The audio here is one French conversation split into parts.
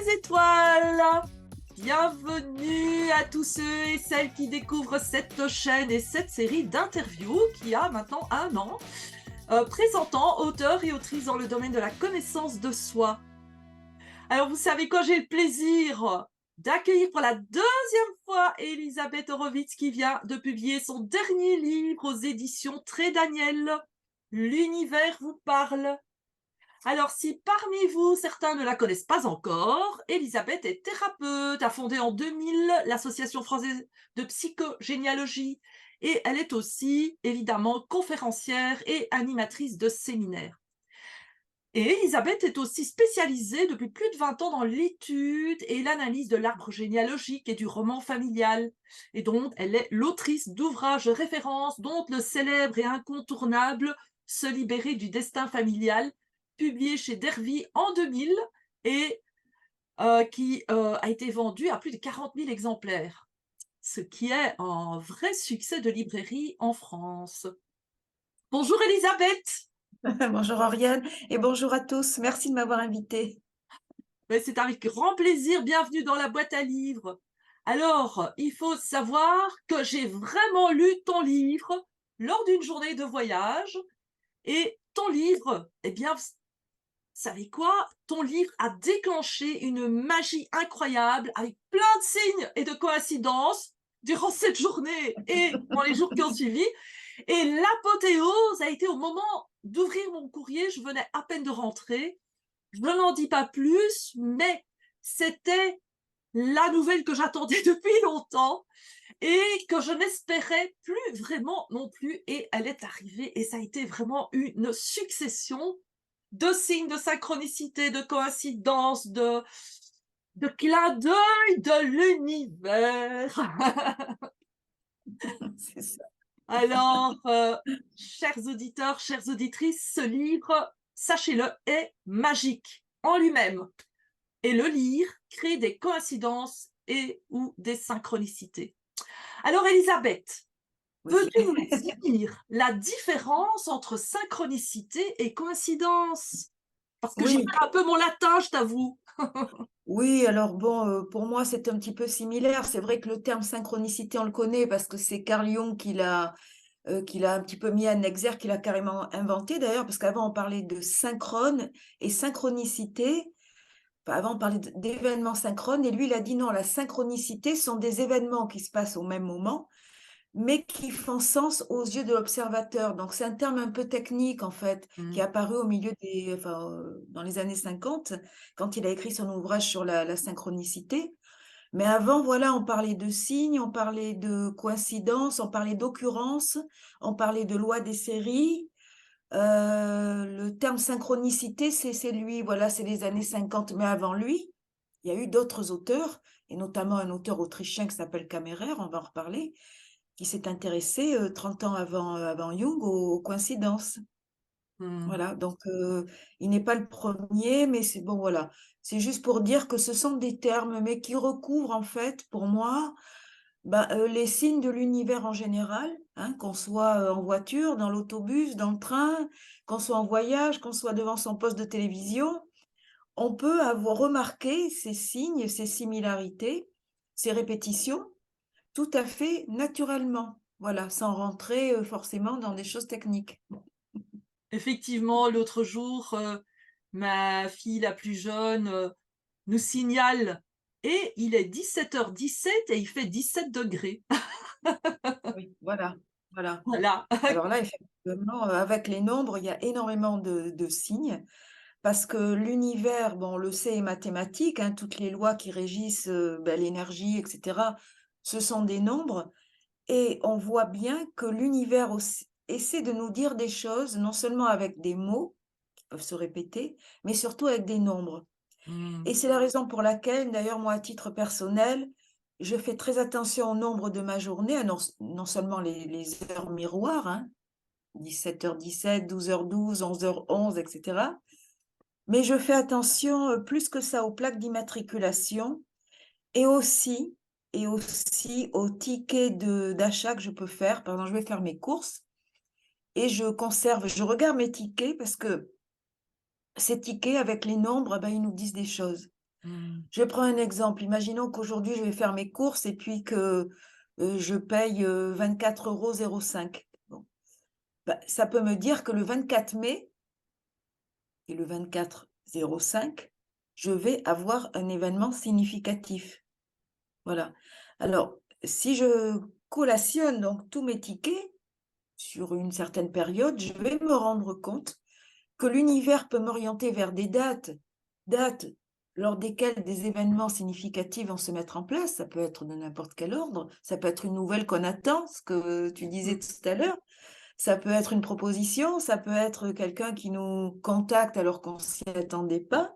les étoiles! Bienvenue à tous ceux et celles qui découvrent cette chaîne et cette série d'interviews qui a maintenant 1 an, présentant auteurs et autrices dans le domaine de la connaissance de soi. Alors vous savez quoi, j'ai le plaisir d'accueillir pour la deuxième fois Elisabeth Horowitz qui vient de publier son dernier livre aux éditions Trait Daniel. L'univers vous parle. Alors, si parmi vous, certains ne la connaissent pas encore, Elisabeth est thérapeute, a fondé en 2000 l'Association française de psychogénéalogie et elle est aussi, évidemment, conférencière et animatrice de séminaires. Et Elisabeth est aussi spécialisée depuis plus de 20 ans dans l'étude et l'analyse de l'arbre généalogique et du roman familial. Et donc, elle est l'autrice d'ouvrages de référence, dont le célèbre et incontournable Se libérer du destin familial, publié chez Dervy en 2000 et qui a été vendu à plus de 40 000 exemplaires, ce qui est un vrai succès de librairie en France. Bonjour Elisabeth! Bonjour Oriane et bonjour à tous. Merci de m'avoir invitée. C'est avec grand plaisir, bienvenue dans la boîte à livres. Alors, il faut savoir que j'ai vraiment lu ton livre lors d'une journée de voyage et ton livre, eh bien, vous savez quoi? Ton livre a déclenché une magie incroyable avec plein de signes et de coïncidences durant cette journée et dans les jours qui ont suivi. Et l'apothéose a été au moment d'ouvrir mon courrier, je venais à peine de rentrer. Je n'en dis pas plus, mais c'était la nouvelle que j'attendais depuis longtemps et que je n'espérais plus vraiment non plus. Et elle est arrivée et ça a été vraiment une succession de signes, de synchronicité, de coïncidences, de clins d'œil de l'univers. C'est ça. Alors, chers auditeurs, chères auditrices, ce livre, sachez-le, est magique en lui-même. Et le lire crée des coïncidences et ou des synchronicités. Alors, Elisabeth, Oui. peux-tu nous dire la différence entre synchronicité et coïncidence? Parce que je Oui, perds un peu mon latin, je t'avoue. oui, alors bon, pour moi c'est un petit peu similaire. C'est vrai que le terme synchronicité, on le connaît parce que c'est Carl Jung qui l'a un petit peu mis en exergue, qu'il a carrément inventé d'ailleurs, parce qu'avant on parlait de synchrone et synchronicité. Enfin, avant on parlait d'événements synchrones et lui il a dit non, la synchronicité sont des événements qui se passent au même moment, mais qui font sens aux yeux de l'observateur. Donc, c'est un terme un peu technique, en fait, qui est Mmh. apparu au milieu dans les années 50, quand il a écrit son ouvrage sur la synchronicité. Mais avant, voilà, on parlait de signes, on parlait de coïncidence, on parlait d'occurrence, on parlait de loi des séries. Le terme synchronicité, c'est lui, voilà, c'est les années 50. Mais avant lui, il y a eu d'autres auteurs, et notamment un auteur autrichien qui s'appelle Kammerer, on va en reparler, qui s'est intéressé 30 ans avant Jung aux coïncidences. Mmh. Voilà, donc il n'est pas le premier, mais c'est bon, voilà. C'est juste pour dire que ce sont des termes, mais qui recouvrent en fait, pour moi, les signes de l'univers en général, hein, qu'on soit en voiture, dans l'autobus, dans le train, qu'on soit en voyage, qu'on soit devant son poste de télévision, on peut avoir remarqué ces signes, ces similarités, ces répétitions, tout à fait naturellement, voilà, sans rentrer forcément dans des choses techniques. Effectivement, l'autre jour, ma fille la plus jeune, nous signale et il est 17h17 et il fait 17 degrés. Oui, voilà, voilà. Voilà. Alors là, effectivement, avec les nombres, il y a énormément de signes parce que l'univers, bon, on le sait, est mathématique, hein, toutes les lois qui régissent l'énergie, etc., ce sont des nombres. Et on voit bien que l'univers essaie de nous dire des choses, non seulement avec des mots qui peuvent se répéter, mais surtout avec des nombres. Mmh. Et c'est la raison pour laquelle, d'ailleurs, moi, à titre personnel, je fais très attention au nombre de ma journée, non seulement les heures miroirs, hein, 17h17, 12h12, 11h11, etc. Mais je fais attention plus que ça aux plaques d'immatriculation et aussi, aux tickets d'achat que je peux faire. Par exemple, je vais faire mes courses et je regarde mes tickets parce que ces tickets avec les nombres, ils nous disent des choses. Mmh. Je prends un exemple. Imaginons qu'aujourd'hui, je vais faire mes courses et puis que je paye 24,05 €. Bon, bah, ça peut me dire que le 24 mai et le 24,05, je vais avoir un événement significatif. Voilà. Alors, si je collationne donc tous mes tickets sur une certaine période, je vais me rendre compte que l'univers peut m'orienter vers des dates lors desquelles des événements significatifs vont se mettre en place. Ça peut être de n'importe quel ordre. Ça peut être une nouvelle qu'on attend, ce que tu disais Mmh. tout à l'heure. Ça peut être une proposition, ça peut être quelqu'un qui nous contacte alors qu'on s'y attendait pas.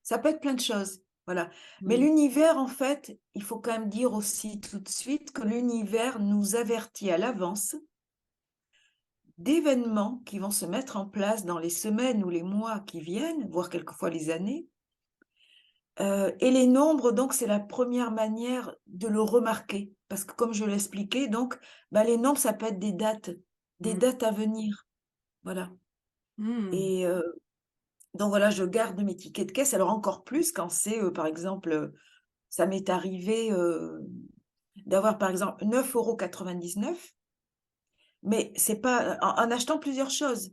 Ça peut être plein de choses, voilà. Mais Mmh. l'univers, en fait, il faut quand même dire aussi tout de suite que l'univers nous avertit à l'avance d'événements qui vont se mettre en place dans les semaines ou les mois qui viennent, voire quelquefois les années. Et les nombres, donc, c'est la première manière de le remarquer. Parce que comme je l'expliquais, donc, bah, les nombres, ça peut être des Mmh. dates à venir, voilà. Mmh. Et donc voilà, je garde mes tickets de caisse. Alors encore plus quand c'est, par exemple, ça m'est arrivé, d'avoir, par exemple, 9,99 €, mais c'est pas en achetant plusieurs choses.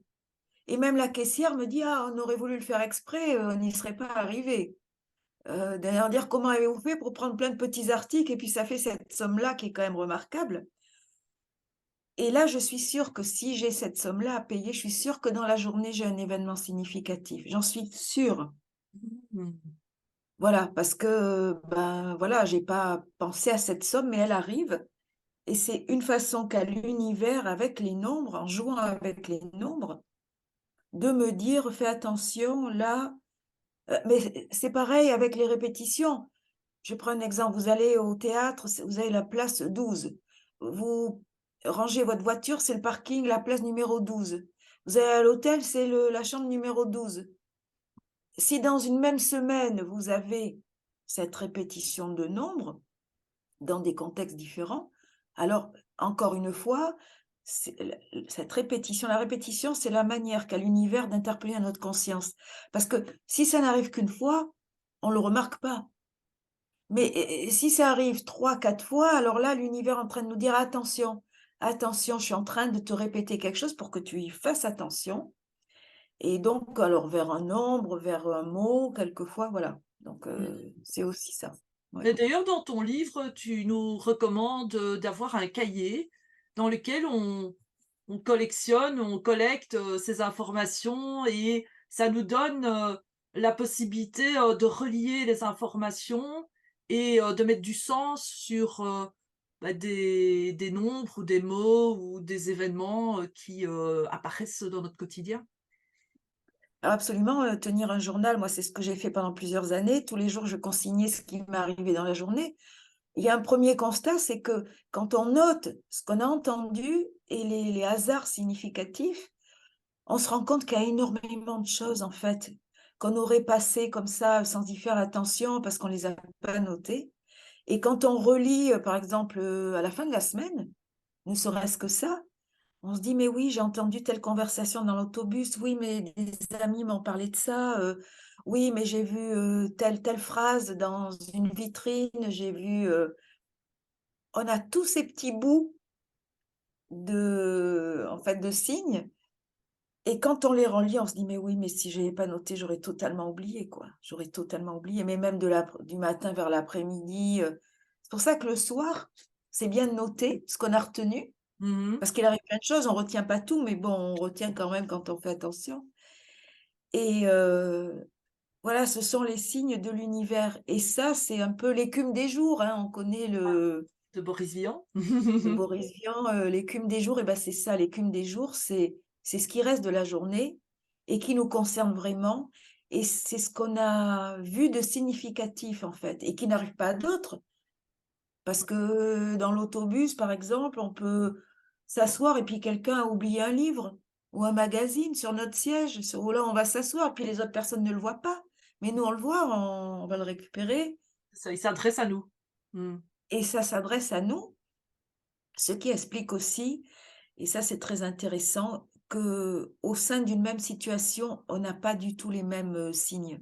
Et même la caissière me dit: «Ah, on aurait voulu le faire exprès, on n'y serait pas arrivé». D'ailleurs dire: «Comment avez-vous fait pour prendre plein de petits articles et puis ça fait cette somme-là qui est quand même remarquable?» Et là, je suis sûre que si j'ai cette somme-là à payer, je suis sûre que dans la journée, j'ai un événement significatif. J'en suis sûre. Mmh. Voilà, parce que, ben, voilà, j'ai pas pensé à cette somme, mais elle arrive et c'est une façon qu'a l'univers avec les nombres, en jouant avec les nombres, de me dire: «Fais attention là». Mais c'est pareil avec les répétitions. Je prends un exemple, vous allez au théâtre, vous avez la place 12. Vous rangez votre voiture, c'est le parking, la place numéro 12. Vous allez à l'hôtel, c'est la chambre numéro 12. Si dans une même semaine, vous avez cette répétition de nombres, dans des contextes différents, alors encore une fois, cette répétition, la répétition, c'est la manière qu'a l'univers d'interpeller à notre conscience. Parce que si ça n'arrive qu'une fois, on ne le remarque pas. Mais si ça arrive 3, 4 fois, alors là, l'univers est en train de nous dire: «Attention, attention, je suis en train de te répéter quelque chose pour que tu y fasses attention». Et donc alors vers un nombre, vers un mot, quelquefois, voilà. Donc Mmh. c'est aussi ça. Ouais. Et d'ailleurs, dans ton livre, tu nous recommandes, d'avoir un cahier dans lequel on collectionne, on collecte, ces informations et ça nous donne, la possibilité, de relier les informations et de mettre du sens sur, bah, des nombres ou des mots ou des événements, qui, apparaissent dans notre quotidien. Absolument, tenir un journal, moi, c'est ce que j'ai fait pendant plusieurs années. Tous les jours, je consignais ce qui m'arrivait dans la journée. Il y a un premier constat, c'est que quand on note ce qu'on a entendu et les hasards significatifs, on se rend compte qu'il y a énormément de choses, en fait, qu'on aurait passées comme ça sans y faire attention parce qu'on les a pas notées. Et quand on relit, par exemple, à la fin de la semaine, ne serait-ce que ça, on se dit: «Mais oui, j'ai entendu telle conversation dans l'autobus. Oui, mais des amis m'ont parlé de ça. Oui, mais j'ai vu, telle phrase dans une vitrine. J'ai vu», on a tous ces petits bouts en fait, de signes et quand on les relit, on se dit: «Mais oui, mais si je l'avais pas noté, j'aurais totalement oublié, quoi. J'aurais totalement oublié». Mais même du matin vers l'après-midi, c'est pour ça que le soir, c'est bien de noter ce qu'on a retenu, Mmh. parce qu'il arrive plein de choses, on retient pas tout, mais bon, on retient quand même quand on fait attention et voilà, ce sont les signes de l'univers et ça, c'est un peu l'écume des jours, hein. On connaît le De Boris Vian. de Boris Vian, l'écume des jours et ben, c'est ça, l'écume des jours, c'est ce qui reste de la journée et qui nous concerne vraiment et c'est ce qu'on a vu de significatif, en fait et qui n'arrive pas à d'autres. Parce que dans l'autobus, par exemple, on peut s'asseoir et puis quelqu'un a oublié un livre ou un magazine sur notre siège, sur où là, on va s'asseoir, puis les autres personnes ne le voient pas. Mais nous, on le voit, on va le récupérer Ça, il s'adresse à nous. Mmh. et ça s'adresse à nous, ce qui explique aussi, et ça c'est très intéressant, que au sein d'une même situation, on n'a pas du tout les mêmes, signes.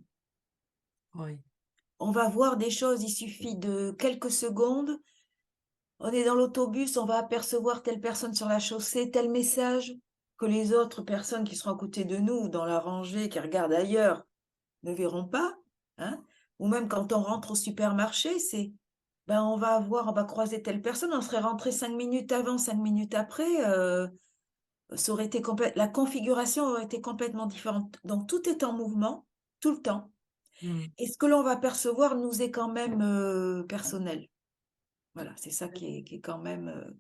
Oui. on va voir des choses, il suffit de quelques secondes. On est dans l'autobus, on va apercevoir telle personne sur la chaussée, tel message que les autres personnes qui seront à côté de nous, dans la rangée, qui regardent ailleurs, ne verront pas, hein. Ou même quand on rentre au supermarché, ben, on va croiser telle personne, on serait rentré 5 minutes avant, 5 minutes après, ça aurait été la configuration aurait été complètement différente. Donc tout est en mouvement, tout le temps. Mmh. Et ce que l'on va percevoir nous est quand même, personnel. Voilà, c'est ça qui est quand même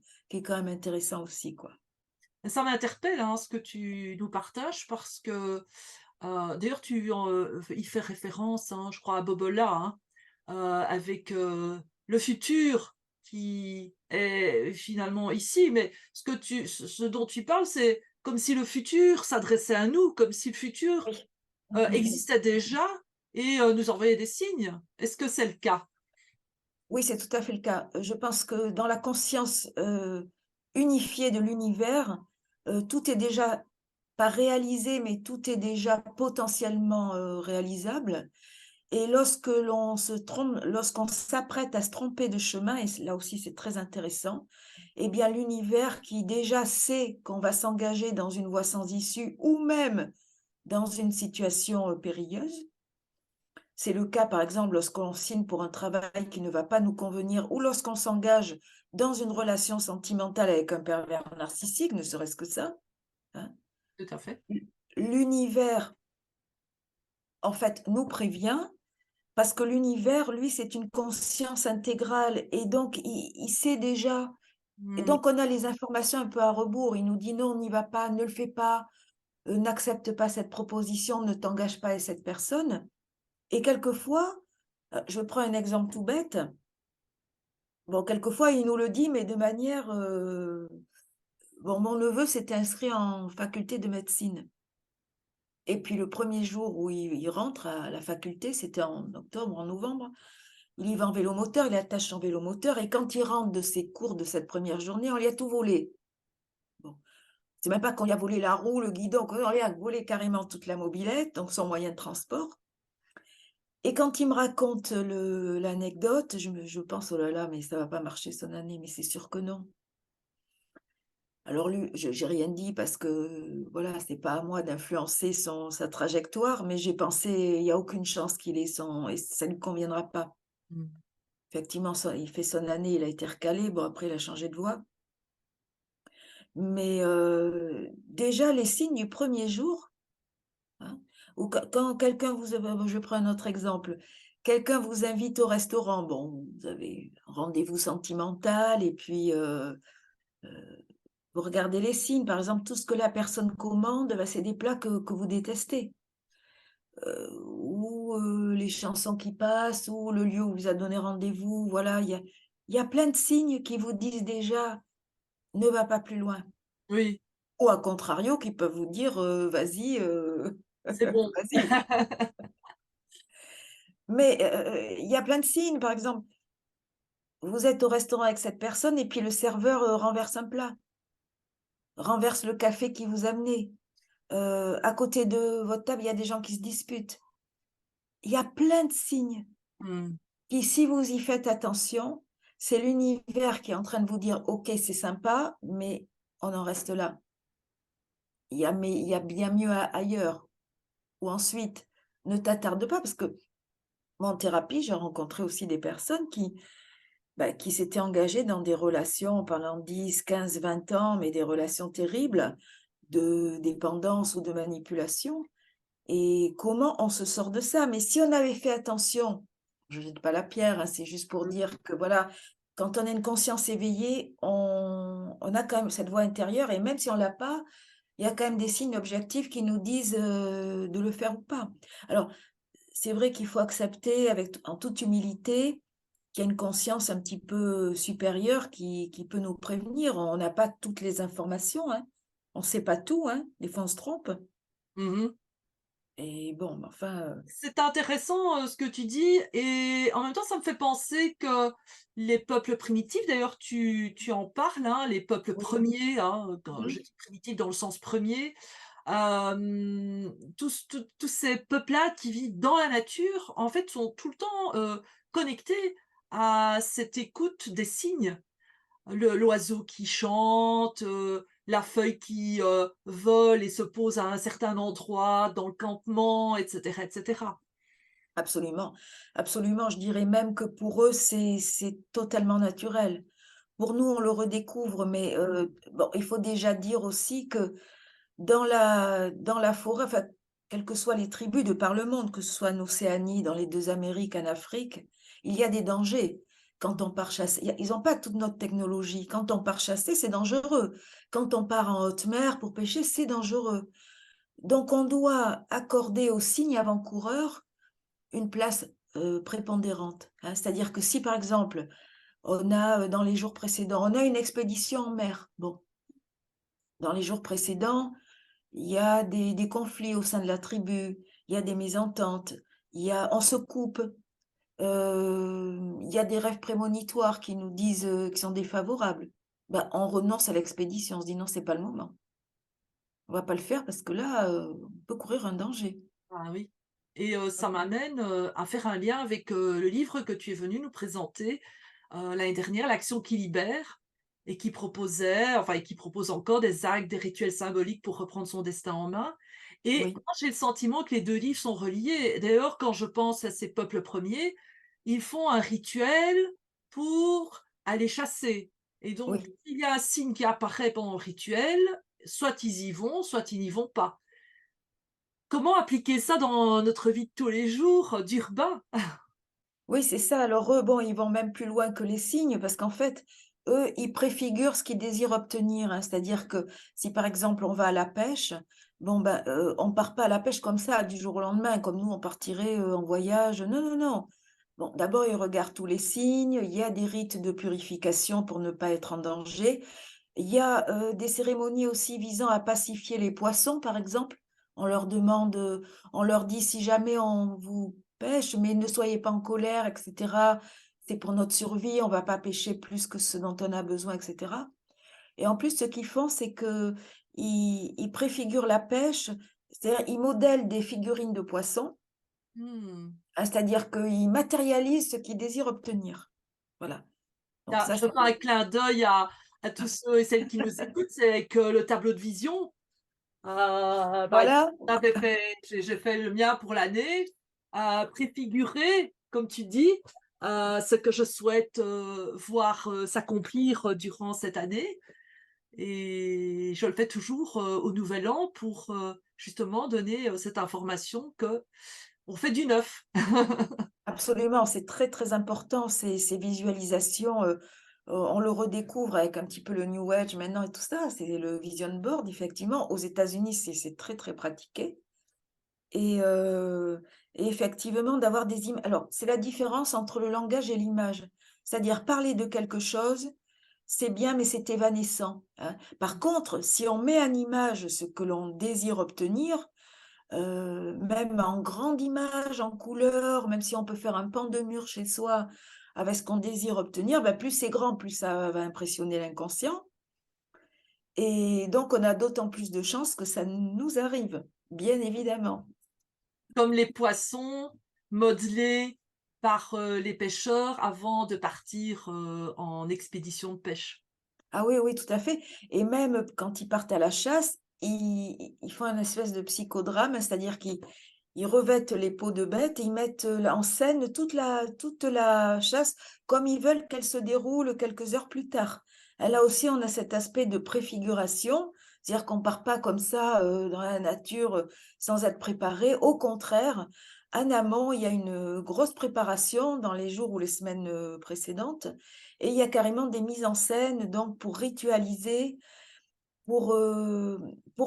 intéressant aussi, quoi. Ça m'interpelle, hein, ce que tu nous partages parce que, d'ailleurs tu y fais référence, hein, je crois à Bobola, hein, avec, le futur qui est finalement ici, mais ce dont tu parles, c'est comme si le futur s'adressait à nous, comme si le futur, Oui. Mmh mh. existait déjà et nous envoyait des signes. Est-ce que c'est le cas? Oui, c'est tout à fait le cas. Je pense que dans la conscience, unifiée de l'univers, tout est déjà pas réalisé, mais tout est déjà potentiellement, réalisable. Et lorsqu'on s'apprête à se tromper de chemin, et là aussi c'est très intéressant, eh bien l'univers qui déjà sait qu'on va s'engager dans une voie sans issue ou même dans une situation, périlleuse. C'est le cas, par exemple, lorsqu'on signe pour un travail qui ne va pas nous convenir ou lorsqu'on s'engage dans une relation sentimentale avec un pervers narcissique, ne serait-ce que ça, hein. Tout à fait. L'univers, en fait, nous prévient parce que l'univers, lui, c'est une conscience intégrale et donc il sait déjà et Mmh. donc on a les informations un peu à rebours. Il nous dit: «Non, n'y va pas, ne le fais pas, n'accepte pas cette proposition, ne t'engage pas avec cette personne» et quelquefois, je prends un exemple tout bête. Bon, quelquefois, il nous le dit, mais de manière, bon, mon neveu s'était inscrit en faculté de médecine et puis le premier jour où il rentre à la faculté, c'était en octobre, en novembre, il y va en vélomoteur, il attache son vélomoteur et quand il rentre de ses cours de cette première journée, on lui a tout volé. Bon, c'est même pas qu'on lui a volé la roue, le guidon, qu'on lui a volé carrément toute la mobilette, donc son moyen de transport et quand il me raconte l'anecdote, je pense: «Oh là là, mais ça va pas marcher son année», mais c'est sûr que non. Alors lui, je j'ai rien dit parce que, voilà, c'est pas à moi d'influencer sa trajectoire, mais j'ai pensé: «Il y a aucune chance qu'il ait son et ça lui conviendra pas». Mmh. Effectivement, il fait son année, il a été recalé, bon après il a changé de voie. Mais, déjà les signes du premier jour, hein, ou quand quelqu'un je prends un autre exemple, quelqu'un vous invite au restaurant, bon, vous avez un rendez-vous sentimental et puis, vous regardez les signes, par exemple, tout ce que la personne commande, bah, c'est des plats que vous détestez, ou les chansons qui passent, ou le lieu où vous a donné rendez-vous, voilà, il y a plein de signes qui vous disent déjà: «Ne va pas plus loin» Oui, ou à contrario, qui peuvent vous dire: «Vas-y, c'est bon. vas-y». Mais, il y a plein de signes, par exemple, vous êtes au restaurant avec cette personne et puis le serveur, renverse un plat, renverse le café qui vous a amené. À côté de votre table, il y a des gens qui se disputent. Il y a plein de signes Mmh. qui, si vous y faites attention, c'est l'univers qui est en train de vous dire: «OK, c'est sympa, mais on en reste là. Il y a bien mieux ailleurs» ou ensuite: «Ne t'attarde pas» parce que moi, en thérapie, j'ai rencontré aussi des personnes qui s'étaient engagées dans des relations pendant 10, 15, 20 ans, mais des relations terribles de dépendance ou de manipulation. Et comment on se sort de ça? Mais si on avait fait attention, je ne jette pas la pierre, hein, c'est juste pour Mmh. dire que voilà, quand on a une conscience éveillée, on a quand même cette voix intérieure et même si on l'a pas, il y a quand même des signes objectifs qui nous disent, de le faire ou pas. Alors, c'est vrai qu'il faut accepter en toute humilité qu'il y a une conscience un petit peu supérieure qui peut nous prévenir. On n'a pas toutes les informations, hein. On ne sait pas tout, hein. Des fois, on se trompe Mmh. et bon, mais enfin, C'est intéressant, ce que tu dis et en même temps, ça me fait penser que les peuples primitifs, d'ailleurs tu en parles, hein, les peuples oui. premiers, hein, quand Mmh. je dis primitifs dans le sens premier, Tous ces peuplades qui vivent dans la nature, en fait, sont tout le temps, connectés à cette écoute des signes. L'oiseau qui chante, la feuille qui, vole et se pose à un certain endroit dans le campement et cetera et cetera. Absolument, absolument. Je dirais même que pour eux, c'est totalement naturel. Pour nous, on le redécouvre, mais bon, il faut déjà dire aussi que dans la forêt, enfin, quelles que soient les tribus de par le monde, que ce soit en Océanie, dans les 2 Amériques, en Afrique, il y a des dangers. Quand on part chasser, ils n'ont pas toute notre technologie. Quand on part chasser, c'est dangereux. Quand on part en haute mer pour pêcher, c'est dangereux. Donc, on doit accorder aux signes avant-coureurs une place prépondérante, hein. C'est-à-dire que si, par exemple, on a, dans les jours précédents, on a une expédition en mer, bon, dans les jours précédents, il y a des conflits au sein de la tribu, il y a des mésententes, on se coupe, il y a des rêves prémonitoires qui nous disent, qui sont défavorables. Ben, on renonce à l'expédition, on se dit: «Non, c'est pas le moment. On va pas le faire parce que là, on peut courir un danger». Ah oui, et ça m'amène, à faire un lien avec, le livre que tu es venu nous présenter, l'année dernière, «L'action qui libère», et qui proposait, enfin, et qui propose encore des actes, des rituels symboliques pour reprendre son destin en main, et Oui, moi j'ai le sentiment que les 2 livres sont reliés. D'ailleurs, quand je pense à ces peuples premiers, ils font un rituel pour aller chasser, et donc oui. s'il y a un signe qui apparaît pendant le rituel, soit ils y vont, soit ils n'y vont pas. Comment appliquer ça dans notre vie de tous les jours, d'urbain? Oui, c'est ça. Alors eux, bon, ils vont même plus loin que les signes parce qu'en fait, eux, ils préfigurent ce qu'ils désirent obtenir, hein. C'est-à-dire que si, par exemple, on va à la pêche, bon, ben, on part pas à la pêche comme ça du jour au lendemain, comme nous, on partirait, en voyage. Non, non, non. Bon, d'abord, ils regardent tous les signes. Il y a des rites de purification pour ne pas être en danger. Il y a, des cérémonies aussi visant à pacifier les poissons, par exemple. On leur demande, on leur dit: «Si jamais on vous pêche, mais ne soyez pas en colère et cetera. C'est pour notre survie, on va pas pêcher plus que ce dont on a besoin» et cetera. Et en plus, ce qu'ils font, c'est qu'ils préfigurent la pêche, c'est-à-dire ils modèlent des figurines de poissons, Mmh. hein, c'est-à-dire qu'ils matérialisent ce qu'ils désirent obtenir. Voilà, donc Là, ça, je c'est fais un clin d'œil à tous ceux et celles qui nous écoutent, c'est avec, le tableau de vision. Bah, voilà. j'ai fait le mien pour l'année, préfigurer, comme tu dis, ce que je souhaite, voir, s'accomplir, durant cette année, et je le fais toujours, au nouvel an pour, justement donner, cette information que on fait du neuf. Absolument, c'est très, très important ces visualisations, on le redécouvre avec un petit peu le New Age maintenant et tout ça, c'est le vision board effectivement. Aux États-Unis, c'est très, très pratiqué et effectivement d'avoir des images. Alors c'est la différence entre le langage et l'image. C'est-à-dire parler de quelque chose, c'est bien mais c'est évanescent, hein. Par contre, si on met en image ce que l'on désire obtenir, même en grande image, en couleur, même si on peut faire un pan de mur chez soi avec ce qu'on désire obtenir, bah, plus c'est grand, plus ça va impressionner l'inconscient et donc on a d'autant plus de chances que ça nous arrive, bien évidemment. Comme les poissons modelés par, les pêcheurs avant de partir, en expédition de pêche. Ah oui, oui, tout à fait et même quand ils partent à la chasse, ils font un espèce de psychodrame, c'est-à-dire qu'ils revêtent les peaux de bêtes et ils mettent, en scène toute la chasse comme ils veulent qu'elle se déroule quelques heures plus tard. Et là aussi, on a cet aspect de préfiguration, c'est-à-dire qu'on part pas comme ça, dans la nature, sans être préparé. Au contraire, en amont, il y a une, grosse préparation dans les jours ou les semaines, précédentes et il y a carrément des mises en scène donc pour ritualiser, pour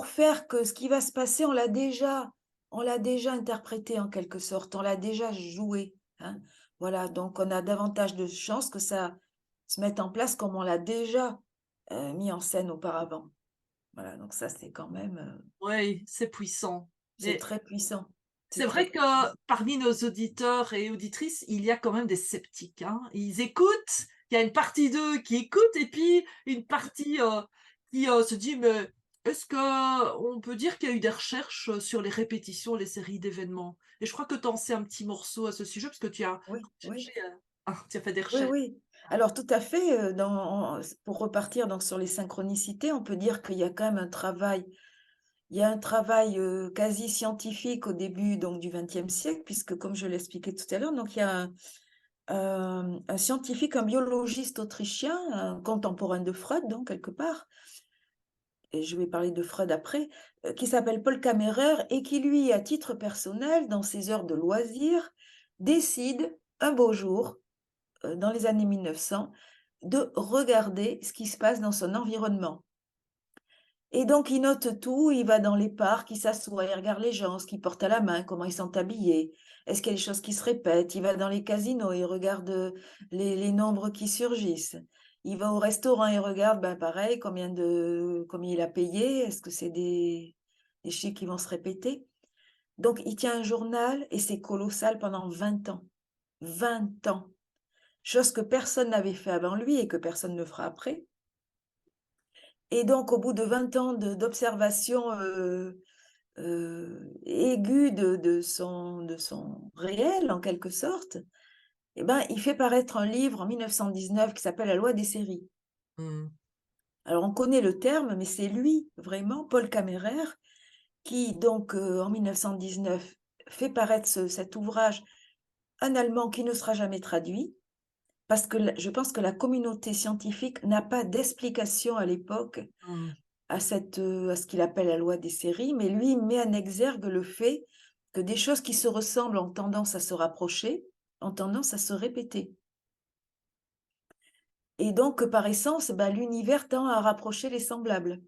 faire que ce qui va se passer, on l'a déjà interprété en quelque sorte, on l'a déjà joué, hein. Voilà, donc on a davantage de chances que ça se mette en place comme on l'a déjà, mis en scène auparavant. Voilà, donc ça c'est quand même, Oui, c'est puissant, c'est et très puissant. c'est C'est très vrai puissant. que parmi nos auditeurs et auditrices, il y a quand même des sceptiques, hein. Ils écoutent, il y a une partie d'eux qui écoute et puis une partie, qui, se dit: «Mais est-ce qu'on peut dire qu'il y a eu des recherches sur les répétitions, les séries d'événements? Et je crois que tu en sais un petit morceau à ce sujet, parce que tu as Oui, oui. cherché, tu as fait des Oui, recherches. oui. Alors tout à fait, pour repartir donc sur les synchronicités, on peut dire qu'il y a quand même un travail, quasi scientifique au début donc du XXe siècle, puisque comme je l'expliquais tout à l'heure, donc il y a un scientifique, un biologiste autrichien, un contemporain de Freud donc quelque part, et je vais parler de Freud après, qui s'appelle Paul Kammerer et qui lui, à titre personnel, dans ses heures de loisirs, décide un beau jour dans les années 1900, de regarder ce qui se passe dans son environnement. Et donc, il note tout, il va dans les parcs, il s'assoit, il regarde les gens, ce qu'ils portent à la main, comment ils sont habillés, est-ce qu'il y a des choses qui se répètent, il va dans les casinos, il regarde les nombres qui surgissent. Il va au restaurant, il regarde, ben pareil, combien il a payé, est-ce que c'est des chiffres qui vont se répéter. Donc, il tient un journal et c'est colossal pendant 20 ans. 20 ans. Chose que personne n'avait fait avant lui et que personne ne fera après. Et donc, au bout de 20 ans d'observation aiguë de son réel, en quelque sorte, eh ben, il fait paraître un livre en 1919 qui s'appelle La loi des séries. Mmh. Alors, on connaît le terme, mais c'est lui, vraiment, Paul Kammerer, qui, donc, en 1919, fait paraître cet ouvrage, un allemand qui ne sera jamais traduit, parce que je pense que la communauté scientifique n'a pas d'explication à l'époque Mmh. à ce qu'il appelle la loi des séries, mais lui il met en exergue le fait que des choses qui se ressemblent ont tendance à se rapprocher, ont tendance à se répéter. Et donc, par essence, bah, l'univers tend à rapprocher les semblables.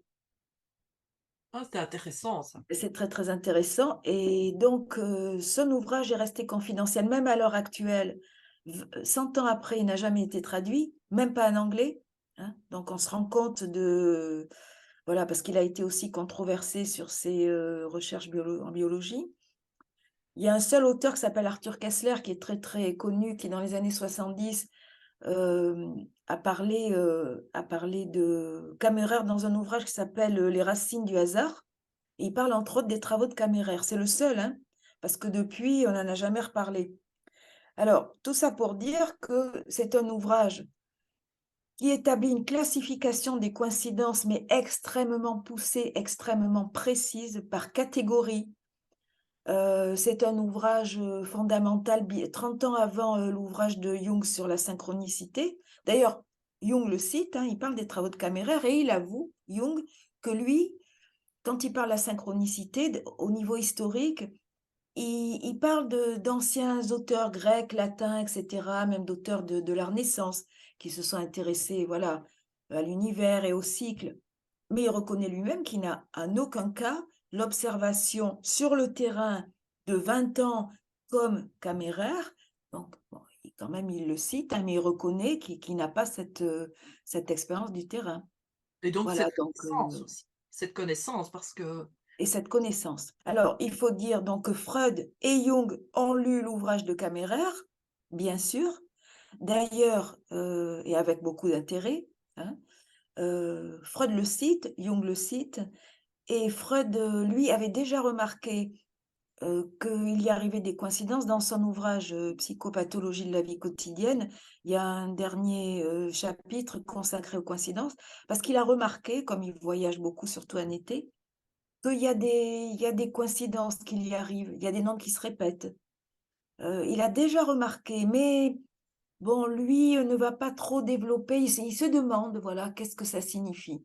Ah, c'était intéressant ça. Et c'est très, très intéressant. Et donc, son ouvrage est resté confidentiel, même à l'heure actuelle. 100 ans après, il n'a jamais été traduit, même pas en anglais, hein. Donc, on se rend compte de... Voilà, parce qu'il a été aussi controversé sur ses recherches en biologie. Il y a un seul auteur qui s'appelle Arthur Kessler, qui est très, très connu, qui dans les années 70 a parlé de Kammerer dans un ouvrage qui s'appelle Les racines du hasard. Et il parle entre autres des travaux de Kammerer. C'est le seul, hein, parce que depuis, on n'en a jamais reparlé. Alors, tout ça pour dire que c'est un ouvrage qui établit une classification des coïncidences, mais extrêmement poussée, extrêmement précise par catégorie. C'est un ouvrage fondamental, 30 ans avant l'ouvrage de Jung sur la synchronicité. D'ailleurs, Jung le cite, hein, il parle des travaux de Kammerer et il avoue, Jung, que lui, quand il parle de la synchronicité, au niveau historique, il parle d'anciens auteurs grecs, latins, etc., même d'auteurs de la Renaissance, qui se sont intéressés, voilà, à l'univers et au cycle. Mais il reconnaît lui-même qu'il n'a en aucun cas l'observation sur le terrain de 20 ans comme Kammerer. Donc, bon, quand même, il le cite, hein, mais il reconnaît qu'il n'a pas cette expérience du terrain. Et donc Voilà, cette donc... connaissance aussi. Cette connaissance parce que et cette connaissance. Alors, il faut dire donc que Freud et Jung ont lu l'ouvrage de Kammerer, bien sûr. D'ailleurs, et avec beaucoup d'intérêt, hein, Freud le cite, Jung le cite, et Freud, lui, avait déjà remarqué qu'il y arrivait des coïncidences dans son ouvrage Psychopathologie de la vie quotidienne. Il y a un dernier chapitre consacré aux coïncidences, parce qu'il a remarqué, comme il voyage beaucoup, surtout en été, qu'il y a des coïncidences qui y arrivent, il y a des noms qui se répètent. Il a déjà remarqué, mais bon, lui ne va pas trop développer. Il se demande, voilà, qu'est-ce que ça signifie?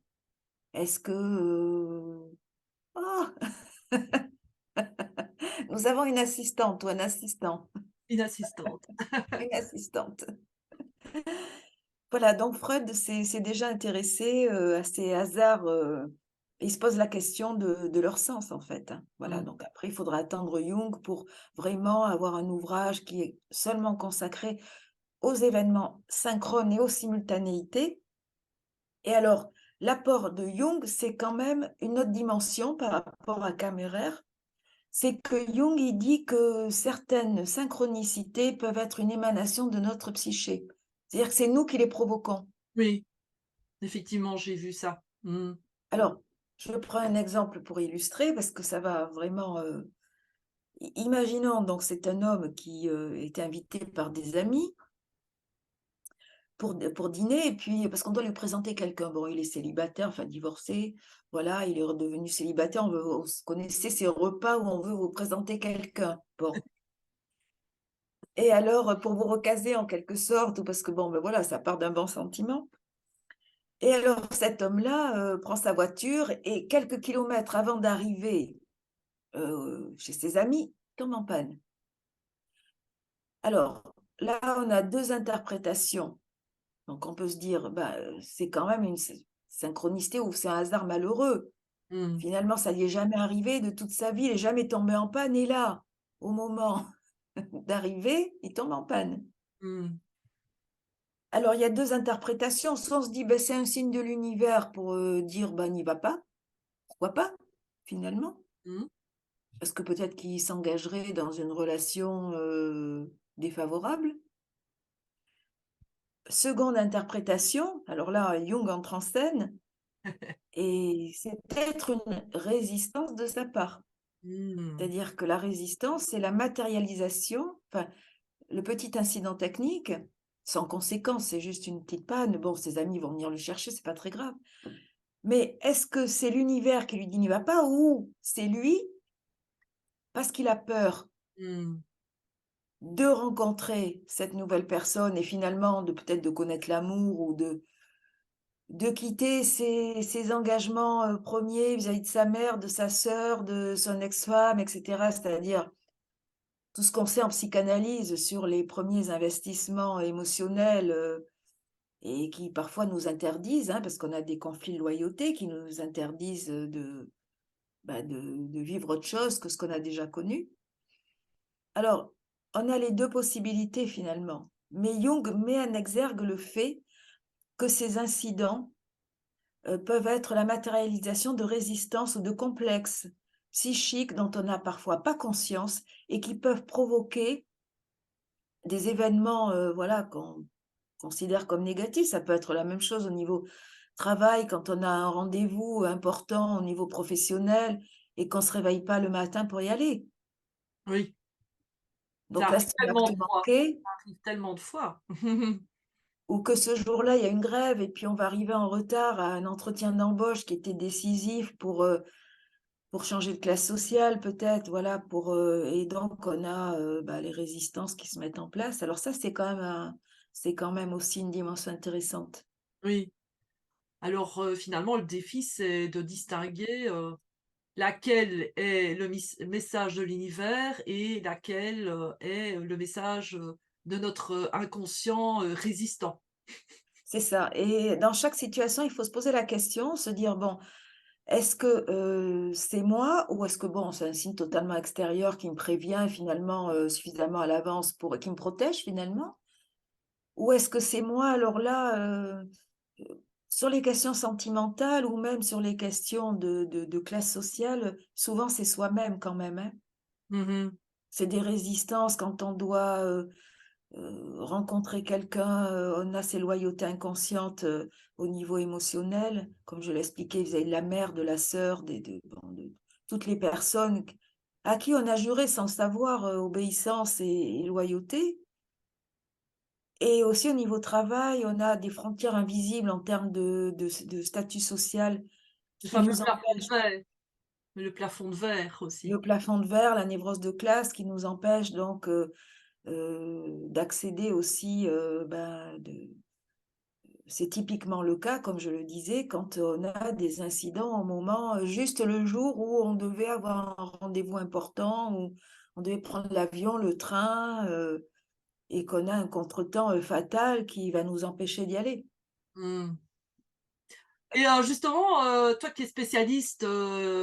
Est-ce que... Ah, nous avons une assistante ou un assistant, une assistante. une assistante. Voilà, donc Freud s'est déjà intéressé à ces hasards. Il se pose la question de leur sens, en fait, hein. Voilà, Mmh. donc après, il faudra attendre Jung pour vraiment avoir un ouvrage qui est seulement consacré aux événements synchrones et aux simultanéités. Et alors, l'apport de Jung, c'est quand même une autre dimension par rapport à Kammerer. C'est que Jung, il dit que certaines synchronicités peuvent être une émanation de notre psyché. C'est-à-dire que c'est nous qui les provoquons. Oui, effectivement, j'ai vu ça. Mmh. Alors, Je prends un exemple pour illustrer parce que ça va vraiment, imaginons donc c'est un homme qui, est invité par des amis pour dîner et puis parce qu'on doit lui présenter quelqu'un. Bon, il est célibataire, enfin divorcé, voilà, il est redevenu célibataire, vous connaissez ces repas où on veut vous présenter quelqu'un. Bon et alors, pour vous recaser en quelque sorte ou parce que bon, ben voilà, ça part d'un bon sentiment et alors cet homme-là, prend sa voiture et quelques kilomètres avant d'arriver, chez ses amis, tombe en panne. Alors là, on a 2 interprétations. Donc on peut se dire, bah, c'est quand même une synchronicité ou c'est un hasard malheureux. Mmh. Finalement, ça lui est jamais arrivé de toute sa vie, il est jamais tombé en panne et là, au moment d'arriver, il tombe en panne. Mmh. Alors il y a 2 interprétations, soit on se dit: «Bah, c'est un signe de l'univers pour, dire: "Bah, n'y va pas", pourquoi pas, finalement?» Mmh. parce que peut-être qu'il s'engagerait dans une relation, défavorable. Seconde interprétation, alors là, Jung entre en scène et c'est peut-être une résistance de sa part. Mmh. C'est-à-dire que la résistance, c'est la matérialisation, enfin, le petit incident technique, sans conséquence, c'est juste une petite panne. Bon, ses amis vont venir le chercher, c'est pas très grave. Mais est-ce que c'est l'univers qui lui dit n'y va pas ou c'est lui, parce qu'il a peur Mmh. de rencontrer cette nouvelle personne et finalement de peut-être de connaître l'amour ou de quitter ses engagements, 1 vis-à-vis de sa mère, de sa sœur, de son ex-femme et cetera. C'est-à-dire tout ce qu'on sait en psychanalyse sur les premiers investissements émotionnels, et qui parfois nous interdisent, hein, parce qu'on a des conflits de loyauté qui nous interdisent, bah, de vivre autre chose que ce qu'on a déjà connu. Alors, on a les 2 possibilités finalement, mais Jung met en exergue le fait que ces incidents peuvent être la matérialisation de résistances ou de complexes psychiques dont on n'a parfois pas conscience et qui peuvent provoquer des événements, voilà, qu'on considère comme négatifs. Ça peut être la même chose au niveau travail, quand on a un rendez-vous important au niveau professionnel et qu'on ne se réveille pas le matin pour y aller. Oui, ça Donc là, arrive c'est un tellement acte de fois, manqué ça arrive tellement de fois. ou que ce jour-là, il y a une grève et puis on va arriver en retard à un entretien d'embauche qui était décisif pour changer de classe sociale peut-être, voilà, et donc on a, bah, les résistances qui se mettent en place. Alors ça, c'est quand même aussi une dimension intéressante. Oui. Alors, finalement, le défi, c'est de distinguer, laquelle est le message de l'univers et laquelle, est le message, de notre, inconscient, résistant. C'est ça et dans chaque situation, il faut se poser la question, se dire: «Bon, est-ce que, c'est moi ou est-ce que, bon, c'est un signe totalement extérieur qui me prévient finalement, suffisamment à l'avance pour qui me protège finalement? Ou est-ce que c'est moi?» alors là, sur les questions sentimentales ou même sur les questions de classe sociale, souvent c'est soi-même quand même, hein. Mmh. C'est des résistances quand on doit, rencontrer quelqu'un, on a ses loyautés inconscientes, au niveau émotionnel, comme je l'expliquais vis-à-vis de la mère, de la sœur, de toutes les personnes à qui on a juré sans le savoir, obéissance et loyauté. Et aussi au niveau travail, on a des frontières invisibles en termes de statut social Le qui fameux nous plafond de empêchent verre, le plafond de verre le aussi. plafond de verre, la névrose de classe qui nous empêche donc, d'accéder aussi, ben, de c'est typiquement le cas, comme je le disais, quand on a des incidents au moment, juste le jour où on devait avoir un rendez-vous important, où on devait prendre l'avion, le train, et qu'on a un contretemps, fatal qui va nous empêcher d'y aller. Mmh. Et justement, toi qui es spécialiste,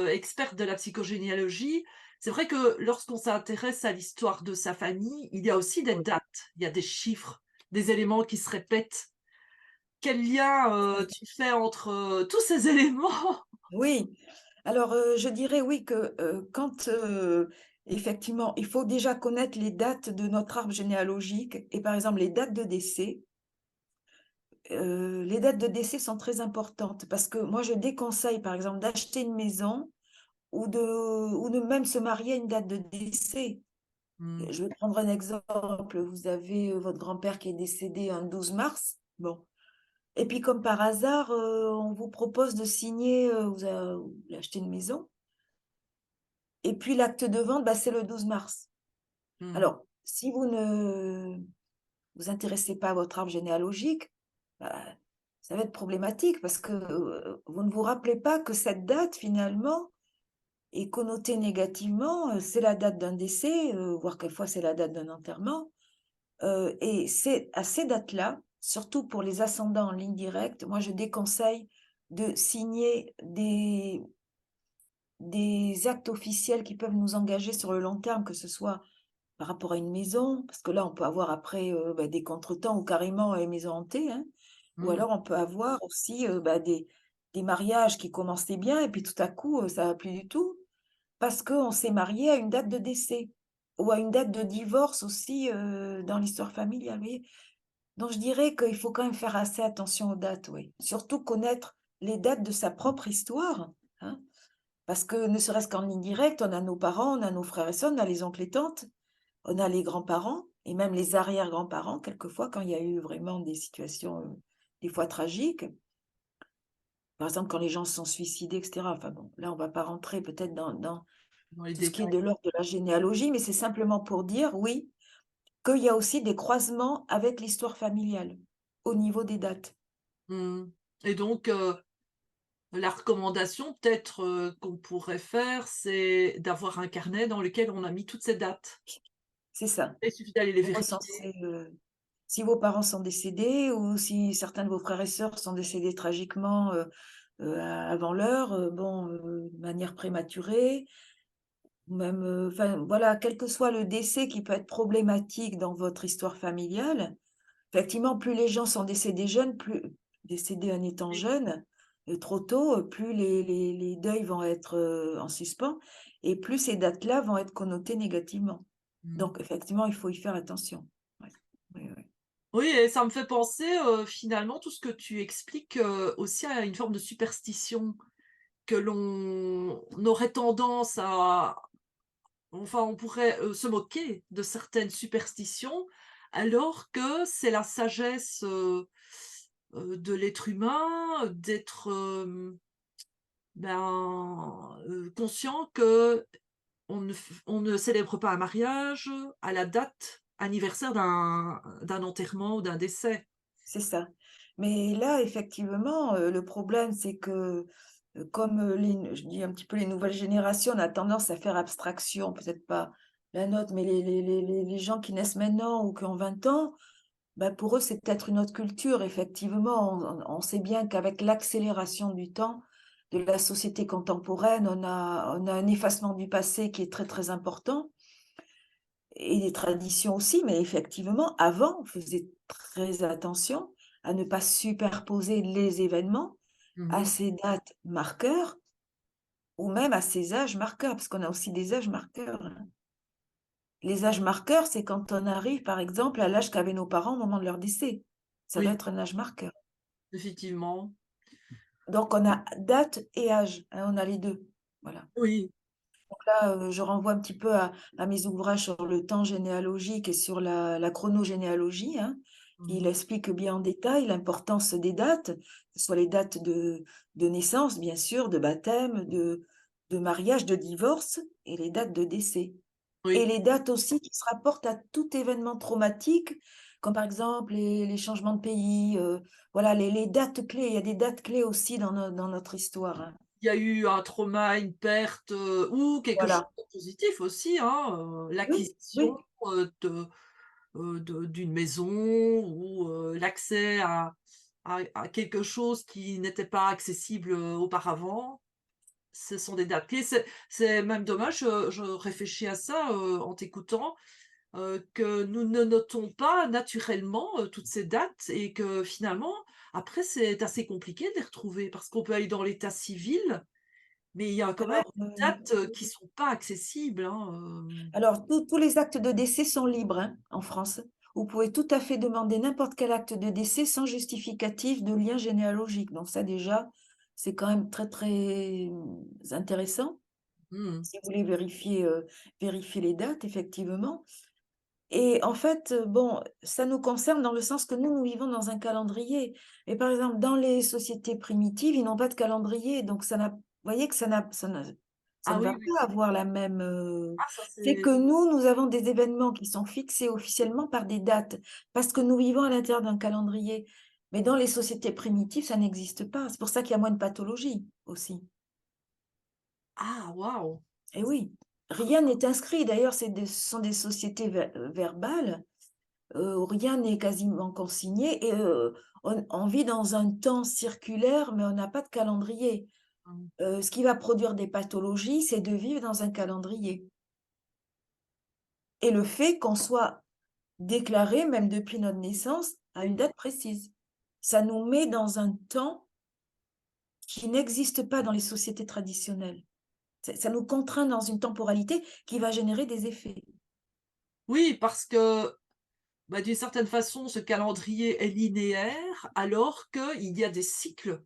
experte de la psychogénéalogie, c'est vrai que lorsqu'on s'intéresse à l'histoire de sa famille, il y a aussi des Oui. dates, il y a des chiffres, des éléments qui se répètent. Quel lien, tu fais entre, tous ces éléments? Oui, alors, je dirais oui que, quand, effectivement, il faut déjà connaître les dates de notre arbre généalogique et par exemple les dates de décès. les dates de décès sont très importantes parce que moi, je déconseille, par exemple, d'acheter une maison ou de même se marier à une date de décès. Mmh. Je vais prendre un exemple. Vous avez, votre grand-père qui est décédé un 12 mars. Bon, et puis comme par hasard, on vous propose de signer, vous voulez acheter une maison et puis l'acte de vente, bah, c'est le 12 mars. Mmh. Alors, si vous ne vous intéressez pas à votre arbre généalogique, bah, ça va être problématique parce que, vous ne vous rappelez pas que cette date finalement est connotée négativement, c'est la date d'un décès, voire quelquefois c'est la date d'un enterrement, et c'est à ces dates-là, surtout pour les ascendants en ligne directe, moi je déconseille de signer des actes officiels qui peuvent nous engager sur le long terme, que ce soit par rapport à une maison, parce que là, on peut avoir après, bah, des contretemps ou carrément les maisons hantées, hein. Ou Mmh. alors on peut avoir aussi, bah, des mariages qui commençaient bien et puis tout à coup, ça va plus du tout, parce qu'on s'est marié à une date de décès ou à une date de divorce aussi, dans l'histoire familiale, vous voyez? Donc je dirais qu'il faut quand même faire assez attention aux dates, oui. Surtout connaître les dates de sa propre histoire, hein, parce que ne serait-ce qu'en ligne directe, on a nos parents, on a nos frères et sœurs, on a les oncles et tantes. On a les grands-parents et même les arrière-grands-parents quelquefois quand il y a eu vraiment des situations, des fois tragiques. Par exemple, quand les gens se sont suicidés et cetera. Enfin bon, là, on va pas rentrer peut-être dans Dans les tout ce qui est détails. de l'ordre de la généalogie, mais c'est simplement pour dire, oui, qu'il y a aussi des croisements avec l'histoire familiale, au niveau des dates. Mmh. Et donc, la recommandation peut-être, qu'on pourrait faire, c'est d'avoir un carnet dans lequel on a mis toutes ces dates. C'est ça. Il suffit d'aller les Vous vérifier. recensez, si vos parents sont décédés ou si certains de vos frères et sœurs sont décédés tragiquement, avant l'heure, bon, de manière prématurée. Même, enfin, voilà, quel que soit le décès qui peut être problématique dans votre histoire familiale, effectivement, plus les gens sont décédés jeunes, décédés en étant Oui. jeunes, trop tôt, plus les deuils vont être, en suspens et plus ces dates-là vont être connotées négativement. Mmh. Donc effectivement, il faut y faire attention. Ouais. Oui, oui. Oui et ça me fait penser, finalement, tout ce que tu expliques, aussi à une forme de superstition que l'on aurait tendance à enfin, on pourrait, se moquer de certaines superstitions, alors que c'est la sagesse, de l'être humain, d'être, conscient qu'on on ne célèbre pas un mariage à la date anniversaire d'un enterrement ou d'un décès. C'est ça. Mais là, effectivement, le problème, c'est que, comme, je dis un petit peu les nouvelles générations, on a tendance à faire abstraction, peut-être pas la nôtre, mais les gens qui naissent maintenant ou qui ont 20 ans, bah, pour eux, c'est peut-être une autre culture. Effectivement, on sait bien qu'avec l'accélération du temps, de la société contemporaine, on a un effacement du passé qui est très, très important et des traditions aussi, mais effectivement, avant, on faisait très attention à ne pas superposer les événements à Mmh. ces dates marqueurs ou même à ces âges marqueurs, parce qu'on a aussi des âges marqueurs, hein. Les âges marqueurs, c'est quand on arrive, par exemple, à l'âge qu'avaient nos parents au moment de leur décès. Ça va Oui, être un âge marqueur. effectivement. Donc on a date et âge, hein, on a les 2. Voilà. Oui. Là, je renvoie un petit peu à mes ouvrages sur le temps généalogique et sur la chronogénéalogie, hein. Il Mmh. explique bien en détail l'importance des dates, que ce soit les dates de naissance, bien sûr, de baptême, de mariage, de divorce et les dates de décès. Et Oui. les dates aussi qui se rapportent à tout événement traumatique, comme par exemple les changements de pays, voilà les dates clés. Il y a des dates clés aussi dans notre histoire, hein. Il y a eu un trauma, une perte, ou quelque chose Voilà. de positif aussi, hein, Oui, l'acquisition, oui. d'une maison ou, l'accès à quelque chose qui n'était pas accessible, auparavant. Ce sont des dates clés. C'est même dommage, je réfléchis à ça, en t'écoutant, que nous ne notons pas naturellement, toutes ces dates et que finalement, après, c'est assez compliqué de les retrouver parce qu'on peut aller dans l'état civil mais il y a quand même Alors, des dates, qui sont pas accessibles, hein, alors tous les actes de décès sont libres, hein, en France. vous pouvez tout à fait demander n'importe quel acte de décès sans justificatif de lien généalogique. Donc ça déjà, c'est quand même très, très intéressant. Mmh. Si vous voulez vérifier les dates, effectivement. Et en fait, bon, ça nous concerne dans le sens que nous vivons dans un calendrier. Et par exemple, dans les sociétés primitives, ils n'ont pas de calendrier, donc ça n'a vous voyez que ça Ah ne va oui, oui. pas avoir la même, Ah ça c'est c'est que nous avons des événements qui sont fixés officiellement par des dates, parce que nous vivons à l'intérieur d'un calendrier. Mais dans les sociétés primitives, ça n'existe pas. C'est pour ça qu'il y a moins de pathologies aussi. ah waouh! Et oui, rien n'est inscrit. D'ailleurs, ce sont des sociétés verbales où rien n'est quasiment consigné et on vit dans un temps circulaire, mais on n'a pas de calendrier. Mmh. Ce qui va produire des pathologies, c'est de vivre dans un calendrier et le fait qu'on soit déclaré, même depuis notre naissance, à une Oui. date précise. Ça nous met dans un temps qui n'existe pas dans les sociétés traditionnelles. Ça nous contraint dans une temporalité qui va générer des effets. Oui, parce que, bah, d'une certaine façon, ce calendrier est linéaire alors qu'il y a des cycles.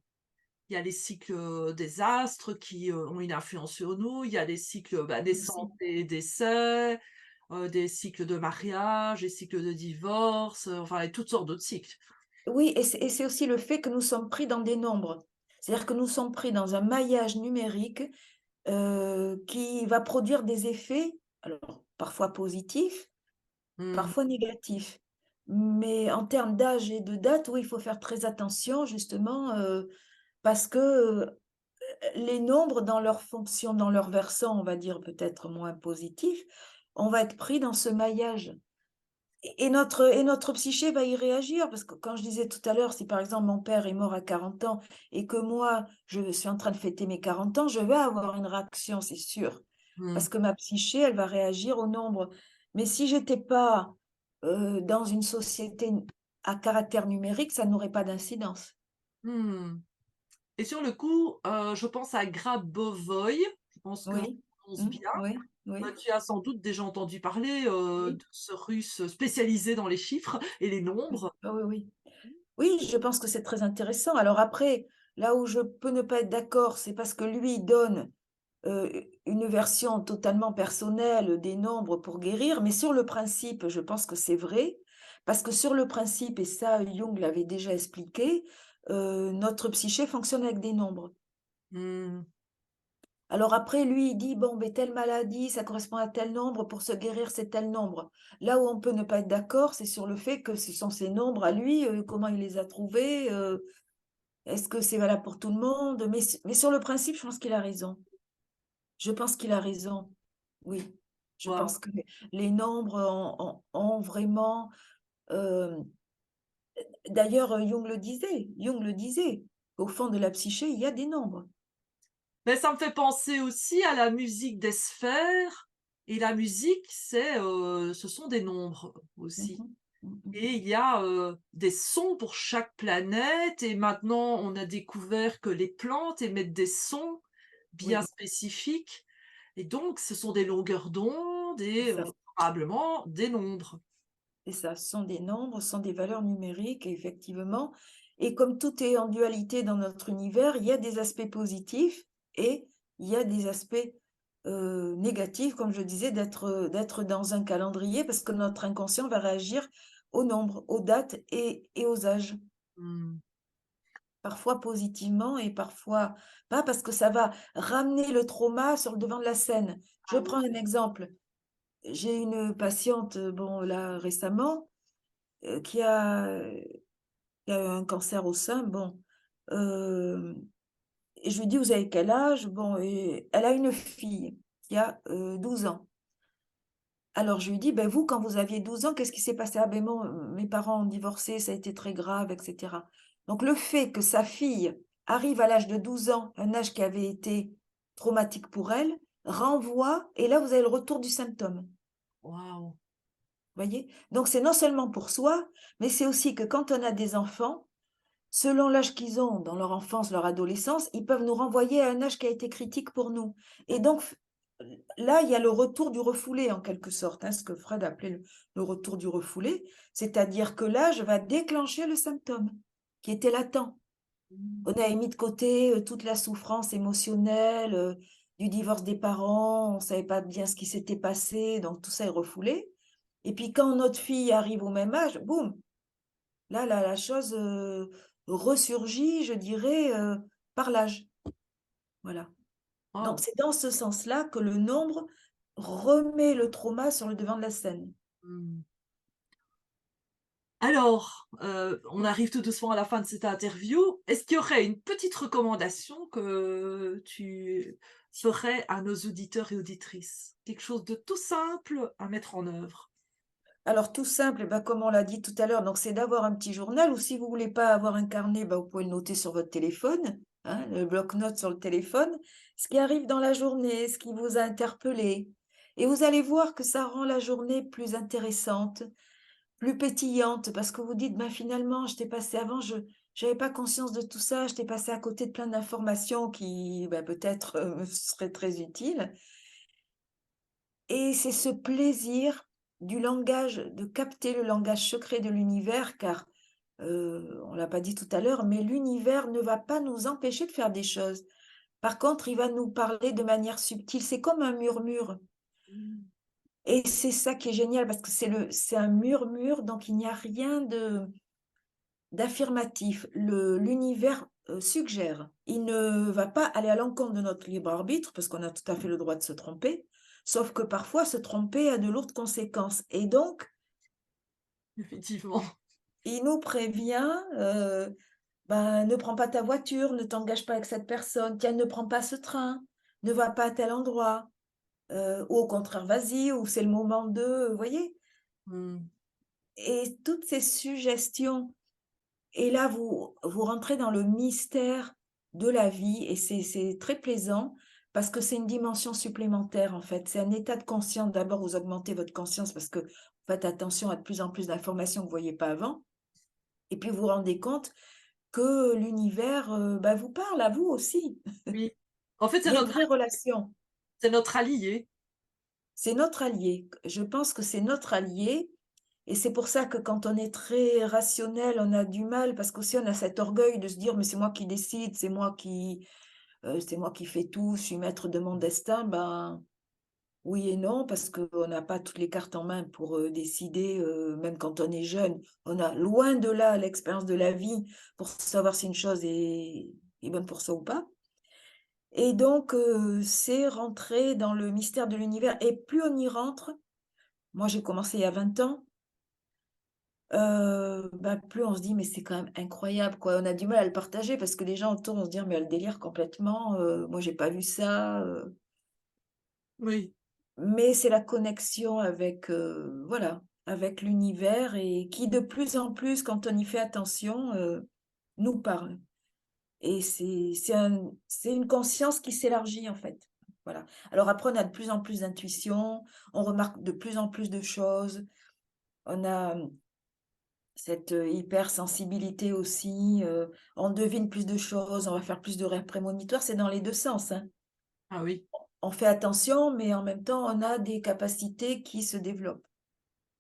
Il y a les cycles, des astres qui, ont une influence sur nous. Il y a les cycles, bah, naissance Aussi. et décès, des cycles de mariage, des cycles de divorce, enfin et toutes sortes d'autres cycles. Oui, et c'est aussi le fait que nous sommes pris dans des nombres. C'est-à-dire que nous sommes pris dans un maillage numérique, qui va produire des effets, alors parfois positifs, Mmh. parfois négatifs. Mais en termes d'âge et de date, oui, il faut faire très attention justement, parce que, les nombres dans leur fonction, dans leur versant, on va dire peut-être moins positif, on va être pris dans ce maillage. Et notre psyché va y réagir parce que quand je disais tout à l'heure, si par exemple mon père est mort à 40 ans et que moi, je suis en train de fêter mes 40 ans, je vais avoir une réaction, c'est sûr. Mmh. Parce que ma psyché, elle va réagir au nombre. Mais si j'étais pas, dans une société à caractère numérique, ça n'aurait pas d'incidence. Mmh. Et sur le coup, je pense à Grabovoi, je pense que je Oui. prononce Mmh. bien. Oui, oui, Tu as sans doute déjà entendu parler, oui, de ce Russe spécialisé dans les chiffres et les oui. nombres. Ah oui, oui. Oui, je pense que c'est très intéressant. Alors après, là où je peux ne pas être d'accord, c'est parce que lui donne une version totalement personnelle des nombres pour guérir, mais sur le principe, je pense que c'est vrai, parce que sur le principe, et ça Jung l'avait déjà expliqué, notre psyché fonctionne avec des nombres. Mmh. Alors après, lui, il dit, bon, mais telle maladie, ça correspond à tel nombre, pour se guérir, c'est tel nombre. Là où on peut ne pas être d'accord, c'est sur le fait que ce sont ces nombres à lui, comment il les a trouvés, est-ce que c'est valable pour tout le monde? Mais sur le principe, je pense qu'il a raison. Je pense qu'il a raison. Oui, je Waouh! pense que les nombres ont vraiment, hem d'ailleurs, Jung le disait, au fond de la psyché, il y a des nombres. Mais ça me fait penser aussi à la musique des sphères et la musique, ce sont des nombres Mmh aussi mh. Mmh mh. et il y a, des sons pour chaque planète et maintenant on a découvert que les plantes émettent des sons bien Oui, spécifiques et donc ce sont des longueurs d'onde c'est et ça, probablement des nombres. c'est ça. Ce sont des nombres, ce sont des valeurs numériques, effectivement, et comme tout est en dualité dans notre univers, il y a des aspects positifs et il y a des aspects, négatifs, comme je disais, d'être dans un calendrier parce que notre inconscient va réagir aux nombres, aux dates et aux âges. Mmh. Parfois positivement et parfois pas, parce que ça va ramener le trauma sur le devant de la scène. Je Ah oui. prends un exemple. J'ai une patiente, bon là récemment, qui a eu un cancer au sein, bon, hem et je lui dis: «Vous avez quel âge?» Bon, et elle a une fille qui a, 12 ans. Alors je lui dis: «Ben vous, quand vous aviez 12 ans, qu'est-ce qui s'est passé?» «Ah ben mon mes parents ont divorcé, ça a été très grave et cetera». Donc le fait que sa fille arrive à l'âge de 12 ans, un âge qui avait été traumatique pour elle, renvoie, et là vous avez le retour du symptôme, Waouh! voyez? Donc c'est non seulement pour soi, mais c'est aussi que quand on a des enfants, selon l'âge qu'ils ont dans leur enfance, leur adolescence, ils peuvent nous renvoyer à un âge qui a été critique pour nous, et donc là, il y a le retour du refoulé en quelque sorte, hein, ce que Freud appelait le retour du refoulé. C'est-à-dire que l'âge va déclencher le symptôme qui était latent. Mmh. On avait mis de côté, toute la souffrance émotionnelle, du divorce des parents, on ne savait pas bien ce qui s'était passé, donc tout ça est refoulé. Et puis quand notre fille arrive au même âge, boum, là, la chose, ressurgit, je dirais, par l'âge. Voilà. Donc Waouh! c'est dans ce sens-là que le nombre remet le trauma sur le devant de la scène. Mmh. Alors, on arrive tout doucement à la fin de cette interview. Est-ce qu'il y aurait une petite recommandation que tu ferais à nos auditeurs et auditrices? Quelque chose de tout simple à mettre en œuvre? Alors tout simple, bah, comme on l'a dit tout à l'heure, donc c'est d'avoir un petit journal ou si vous voulez pas avoir un carnet, bah, vous pouvez le noter sur votre téléphone, hein, le bloc-notes sur le téléphone, ce qui arrive dans la journée, ce qui vous a interpellé. Et vous allez voir que ça rend la journée plus intéressante, plus pétillante, parce que vous dites, bah, finalement, j'étais passé avant, je n'avais pas conscience de tout ça, j'étais passé à côté de plein d'informations qui, bah, peut-être, seraient très utiles. Et c'est ce plaisir du langage, de capter le langage secret de l'univers, car, on l'a pas dit tout à l'heure, mais l'univers ne va pas nous empêcher de faire des choses. Par contre, il va nous parler de manière subtile. C'est comme un murmure Mmh. et c'est ça qui est génial parce que c'est un murmure, donc il n'y a rien d'affirmatif. L'univers, suggère. Il ne va pas aller à l'encontre de notre libre arbitre, parce qu'on a tout à fait le droit de se tromper, sauf que parfois se tromper a de lourdes conséquences et donc Effectivement. il nous prévient, ben: «Ne prends pas ta voiture, ne t'engage pas avec cette personne, tiens, ne prends pas ce train, ne va pas à tel endroit, ou au contraire vas-y, ou c'est le moment de», vous voyez? Mmh. Et toutes ces suggestions. Et là, vous rentrez dans le mystère de la vie et c'est très plaisant parce que c'est une dimension supplémentaire, en fait. C'est un état de conscience. D'abord, vous augmentez votre conscience parce que vous faites attention à de plus en plus d'informations que vous ne voyiez pas avant et puis vous vous rendez compte que l'univers, bah, vous parle à vous aussi. Oui. En fait, Il y a une vraie relation. c'est notre allié. C'est notre allié. Je pense que c'est notre allié et c'est pour ça que quand on est très rationnel, on a du mal parce qu'aussi on a cet orgueil de se dire: «Mais c'est moi qui décide, c'est moi qui fais tout, je suis maître de mon destin». Ben, oui et non, parce qu'on n'a pas toutes les cartes en main pour, décider, même quand on est jeune. On a loin de là l'expérience de la vie pour savoir si une chose est bonne pour soi ou pas. Et donc, c'est rentrer dans le mystère de l'univers et plus on y rentre, moi j'ai commencé il y a 20 ans, bah, plus on se dit: «Mais c'est quand même incroyable, quoi». On a du mal à le partager parce que les gens autour vont se dire: «Mais elle délire complètement, moi j'ai pas vu ça», Oui. mais c'est la connexion avec, voilà, avec l'univers et qui de plus en plus, quand on y fait attention, nous parle et c'est une conscience qui s'élargit, en fait. Voilà. Alors après, on a de plus en plus d'intuition, on remarque de plus en plus de choses, on a, cette, hypersensibilité aussi, on devine plus de choses, on va faire plus de rêves prémonitoires, c'est dans les 2 sens, hein. Ah oui. On fait attention, mais en même temps, on a des capacités qui se développent.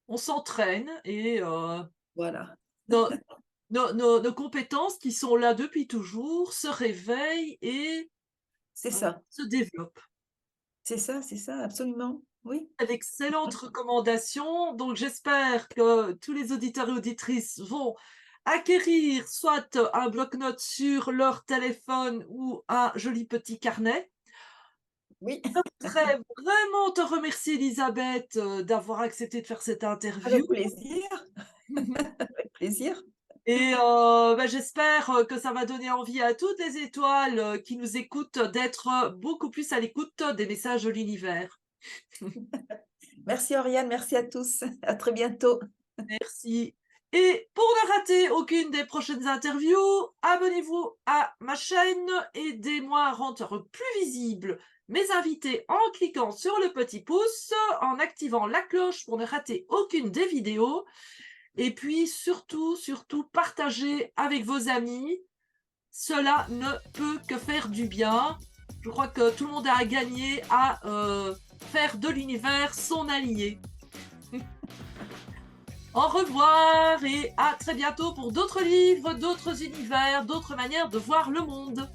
On s'entraîne et Voilà, nos nos compétences qui sont là depuis toujours se réveillent et c'est ça, se développent. c'est ça, absolument, oui. D'excellentes recommandations, donc j'espère que tous les auditeurs et auditrices vont acquérir soit un bloc-notes sur leur téléphone ou un joli petit carnet. Oui, Je voudrais vraiment te remercier Elisabeth, d'avoir accepté de faire cette interview. avec plaisir, avec plaisir. Et bah, j'espère, que ça va donner envie à toutes les étoiles, qui nous écoutent d'être, beaucoup plus à l'écoute des messages de l'univers. Merci Oriane, merci à tous. À très bientôt. Merci et pour ne rater aucune des prochaines interviews, abonnez-vous à ma chaîne, aidez-moi à rendre plus visibles mes invités en cliquant sur le petit pouce, en activant la cloche pour ne rater aucune des vidéos et puis surtout, surtout partagez avec vos amis. Cela ne peut que faire du bien. Je crois que tout le monde a gagné à faire de l'univers son allié. Au revoir et à très bientôt pour d'autres livres, d'autres univers, d'autres manières de voir le monde.